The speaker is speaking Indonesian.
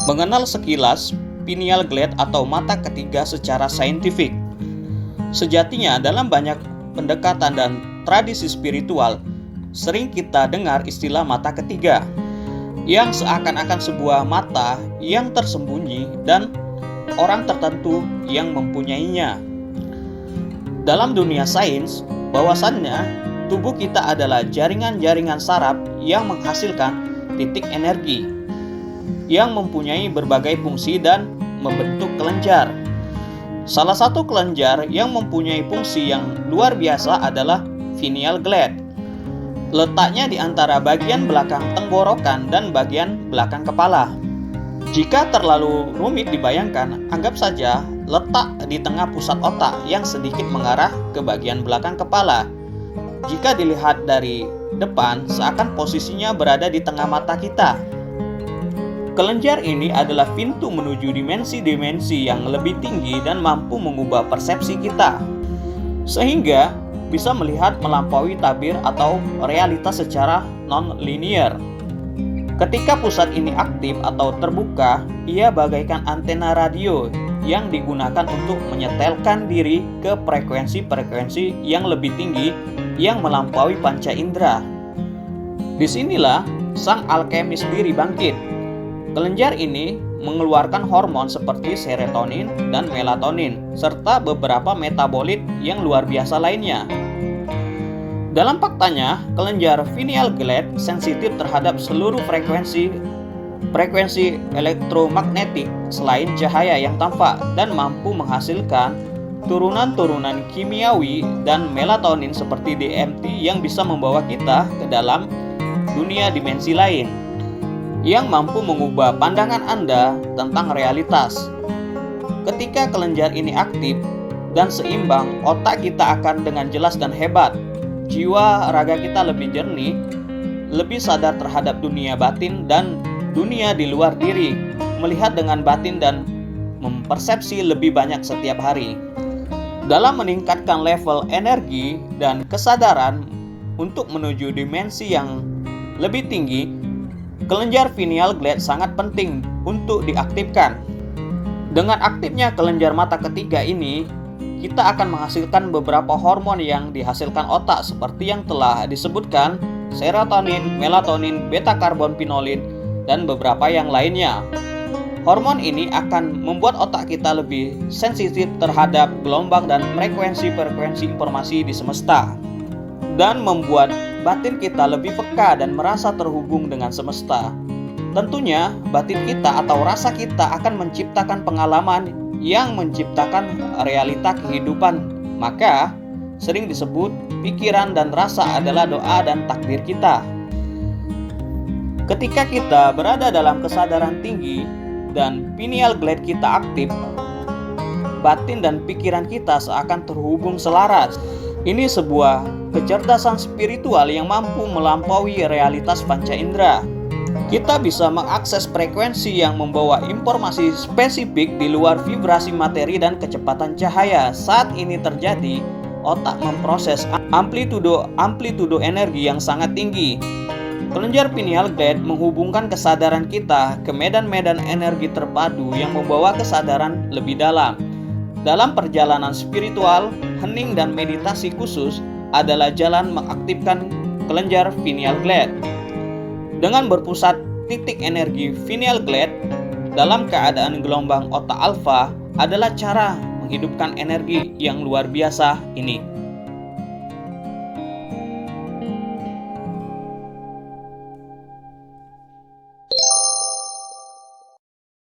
Mengenal sekilas pineal gland atau mata ketiga secara saintifik. Sejatinya dalam banyak pendekatan dan tradisi spiritual, sering kita dengar istilah mata ketiga, yang seakan-akan sebuah mata yang tersembunyi dan orang tertentu yang mempunyainya. Dalam dunia sains, bahwasannya tubuh kita adalah jaringan-jaringan saraf yang menghasilkan titik energi, yang mempunyai berbagai fungsi dan membentuk kelenjar. Salah satu kelenjar yang mempunyai fungsi yang luar biasa adalah pineal gland. Letaknya di antara bagian belakang tenggorokan dan bagian belakang kepala. Jika terlalu rumit dibayangkan, anggap saja letak di tengah pusat otak yang sedikit mengarah ke bagian belakang kepala. Jika dilihat dari depan, seakan posisinya berada di tengah mata kita. Kelenjar ini adalah pintu menuju dimensi-dimensi yang lebih tinggi dan mampu mengubah persepsi kita, sehingga bisa melihat melampaui tabir atau realitas secara non-linear. Ketika pusat ini aktif atau terbuka, ia bagaikan antena radio yang digunakan untuk menyetelkan diri ke frekuensi-frekuensi yang lebih tinggi yang melampaui panca indera. Disinilah sang alkemis diri bangkit. Kelenjar ini mengeluarkan hormon seperti serotonin dan melatonin, serta beberapa metabolit yang luar biasa lainnya. Dalam faktanya, kelenjar pineal gland sensitif terhadap seluruh frekuensi elektromagnetik selain cahaya yang tampak dan mampu menghasilkan turunan-turunan kimiawi dan melatonin seperti DMT yang bisa membawa kita ke dalam dunia dimensi lain, yang mampu mengubah pandangan Anda tentang realitas. Ketika kelenjar ini aktif dan seimbang, otak kita akan dengan jelas dan hebat. Jiwa raga kita lebih jernih, lebih sadar terhadap dunia batin dan dunia di luar diri, melihat dengan batin dan mempersepsi lebih banyak setiap hari. Dalam meningkatkan level energi dan kesadaran untuk menuju dimensi yang lebih tinggi, kelenjar pineal gland sangat penting untuk diaktifkan. Dengan aktifnya kelenjar mata ketiga ini, kita akan menghasilkan beberapa hormon yang dihasilkan otak seperti yang telah disebutkan, serotonin, melatonin, beta-karbonpinolin, dan beberapa yang lainnya. Hormon ini akan membuat otak kita lebih sensitif terhadap gelombang dan frekuensi-frekuensi informasi di semesta, dan membuat batin kita lebih peka dan merasa terhubung dengan semesta. Tentunya, batin kita atau rasa kita akan menciptakan pengalaman yang menciptakan realita kehidupan. Maka, sering disebut pikiran dan rasa adalah doa dan takdir kita. Ketika kita berada dalam kesadaran tinggi dan pineal gland kita aktif, batin dan pikiran kita seakan terhubung selaras. Ini sebuah kecerdasan spiritual yang mampu melampaui realitas panca indera. Kita bisa mengakses frekuensi yang membawa informasi spesifik di luar vibrasi materi dan kecepatan cahaya. Saat ini terjadi, otak memproses amplitudo energi yang sangat tinggi. Kelenjar pineal gland menghubungkan kesadaran kita ke medan-medan energi terpadu yang membawa kesadaran lebih dalam. Dalam perjalanan spiritual, hening dan meditasi khusus adalah jalan mengaktifkan kelenjar pineal gland. Dengan berpusat titik energi pineal gland dalam keadaan gelombang otak alfa adalah cara menghidupkan energi yang luar biasa ini.